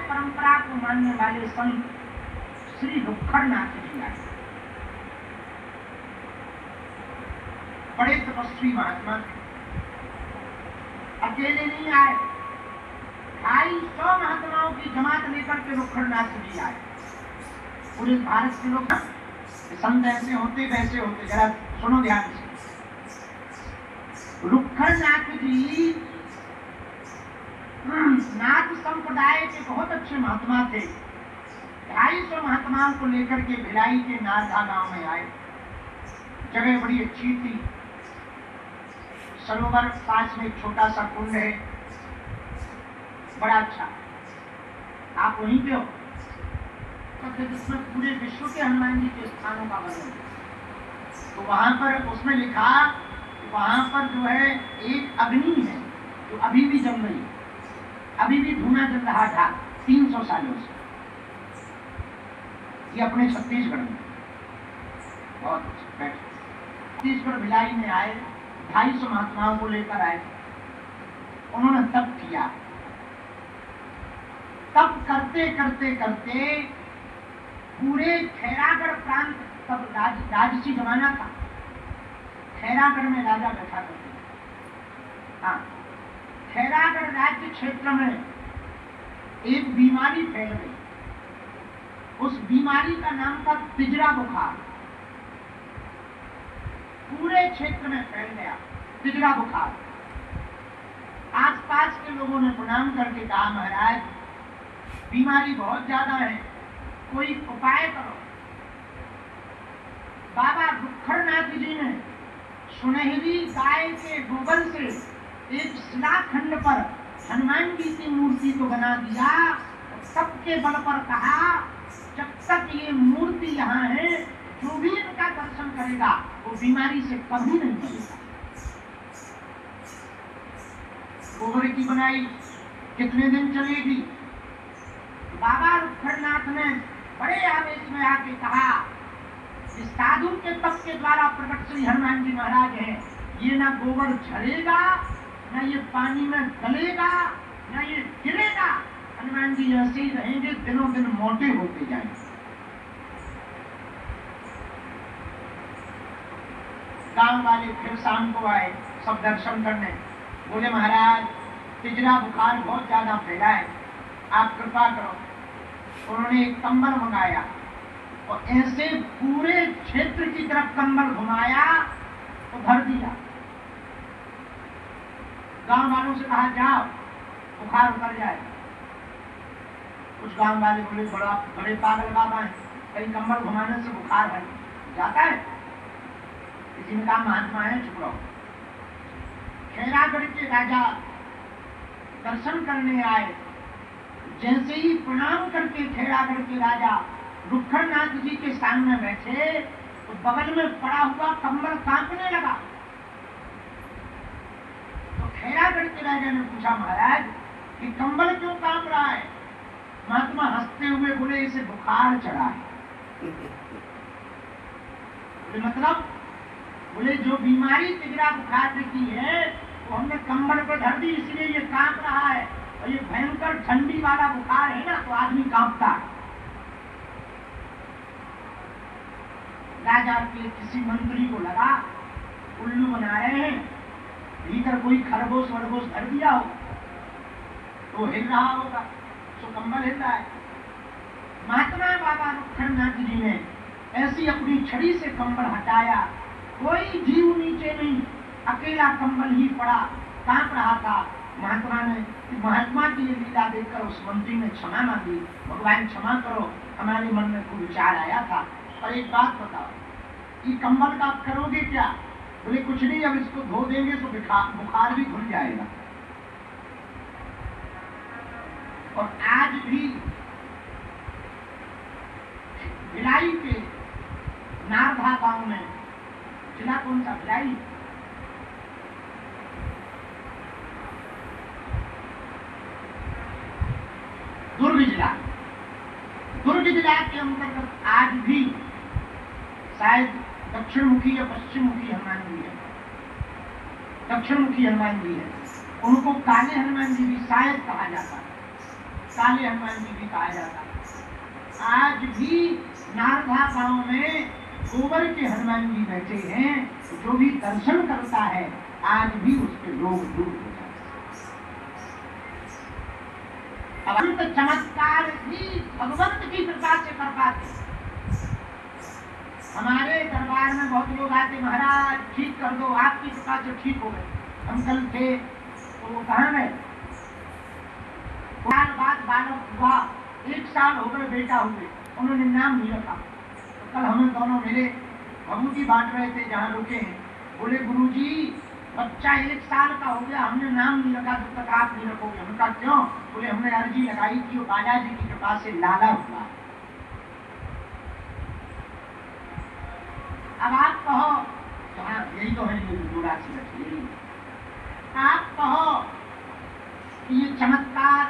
परंपरा को मानने वाले संत श्री रुखड़नाथ जी आए। बड़े तपस्वी महात्मा थे, अकेले नहीं आए, 250 महात्माओं की जमात लेकर के रुखड़नाथ जी आए। पूरे भारत के लोग संत ऐसे होते वैसे होते, जरा सुनो ध्यान से। रुखड़नाथ जी नाथ संप्रदाय के बहुत अच्छे महात्मा थे। 250 महात्माओं को लेकर के भिलाई के नारधा गांव में आए। जगह बड़ी अच्छी थी, सरोवर पास में एक छोटा सा कुंड है, बड़ा अच्छा। आप वहीं पे हो, जिसमें पूरे विश्व के हनुमान जी के स्थानों का वर्णन। तो वहां पर उसमें लिखा, वहां पर जो है एक अग्नि है जो अभी भी जल रही है, अभी भी धुआं जल रहा था 300 सालों से। ये अपने छत्तीसगढ़ में बहुत बैठे। छत्तीसगढ़ भिलाई में आए, 250 महात्माओं को लेकर आए। उन्होंने तप किया। तप करते करते करते पूरे खैरागढ़ प्रांत, तब राजसी जमाना था, खैरागढ़ में राजा बैठा करते। हाँ, खैरागढ़ राज्य क्षेत्र में एक बीमारी फैल गई। उस बीमारी का नाम था तिजरा बुखार। पूरे क्षेत्र में फैल गया तिजरा बुखार। आसपास के लोगों ने प्रणाम करके कहा, महाराज बीमारी बहुत ज्यादा है, कोई उपाय करो। बाबा रुखड़नाथ जी ने सुनहरी गाय के गोबर से एक शिलाखंड पर हनुमान जी की मूर्ति को बना दिया। सबके बल पर कहा, जब तक ये मूर्ति यहाँ है, जो भी इनका दर्शन करेगा वो बीमारी से कभी नहीं मरेगा। गोबर की बनाई, कितने दिन चलेगी? बाबा रुखड़नाथ ने बड़े आवेश में आके कहा, इस साधु के तप के द्वारा प्रकट श्री हनुमान जी महाराज हैं, ये ना गोबर झड़ेगा, ना ये पानी में गलेगा, ना ये गिरेगा। हनुमान जी ऐसे ही रहेंगे, दिनों दिन मोटे होते जाएंगे। गांव वाले फिर शाम को आए, सब दर्शन करने। बोले महाराज तिजरा बुखार बहुत ज्यादा फैला है, आप कृपा करो। उन्होंने एक कंबल मंगाया और ऐसे पूरे क्षेत्र की तरफ कंबल घुमाया तो भर दिया। गांव वालों से कहा, जाओ बुखार उतर जाए। कुछ गांव वाले बोले, बड़े पागल बाबा हैं, कहीं कंबल घुमाने से बुखार है जाता है? जिनका महात्मा है, चुप रहो। खैरागढ़ के राजा दर्शन करने आए। जैसे ही प्रणाम करके खैरागढ़ के राजा रुखड़नाथ जी के सामने बैठे तो बगल में पड़ा हुआ कंबल कांपने लगा। तो खैरागढ़ के राजा ने पूछा, महाराज ये कंबल क्यों कांप रहा है? महात्मा हंसते हुए बोले, इसे बुखार चढ़ा है। मतलब बोले जो बीमारी तिजरा बुखार की है वो हमने कंबल पर धर दी, इसलिए ये कांप रहा है। और ये भयंकर ठंडी वाला बुखार है ना, तो आदमी कांपता है। राजा के किसी मंत्री को लगा उल्लू बना रहे हैं, भीतर कोई खरगोश वरगोश धर दिया हो तो हिल रहा होगा, तो कंबल हिल रहा है। महात्मा बाबा रुखड़नाथ जी ने ऐसी अपनी छड़ी से कंबल हटाया, कोई जीव नीचे नहीं, अकेला कंबल ही पड़ा, कांप रहा था। महात्मा की ये लीला देखकर उस मंत्री ने क्षमा मांगी, भगवान क्षमा करो, हमारे मन में कोई विचार आया था। और एक बात बताओ, ये कंबल का आप करोगे क्या? बोले कुछ नहीं, अब इसको धो देंगे तो बुखार भी धुल जाएगा। और आज भी भिलाई के नारधा गांव में, जिला कौन सा? भिलाई। दुर्ग जिला, दुर्ग जिला के अंतर्गत आज भी शायद दक्षिण मुखी या पश्चिम मुखी हनुमान जी है, दक्षिण मुखी हनुमान जी है। उनको काले हनुमान जी भी शायद कहा जाता है। काले हनुमान जी भी कहा जाता है। आज भी नारधा गांव में गोबर के हनुमान जी बैठे हैं, जो भी दर्शन करता है आज भी उसके रोग दूर हो जाते हैं। अब चमत्कार भी भगवंत की कृपा से कर पाते। हमारे दरबार में बहुत लोग आते, महाराज ठीक कर दो, आपकी कृपा से ठीक हो गए। हम कल थे तो वो कहाँ गए, साल बाद बालक हुआ, 1 साल हो गए बेटा हुए, उन्होंने नाम नहीं रखा। तो कल हम दोनों मिले, भभूति बांट रहे थे जहाँ रुके हैं। बोले गुरुजी बच्चा 1 साल का हो गया, हमने नाम नहीं रखा, जब तक आप नहीं रखोगे। हमने कहा क्यों? बोले हमने अर्जी लगाई थी, वो बालाजी की कृपा से लाला हुआ। अब आप कहो तो हाँ यही तो है, आप कहो कि ये चमत्कार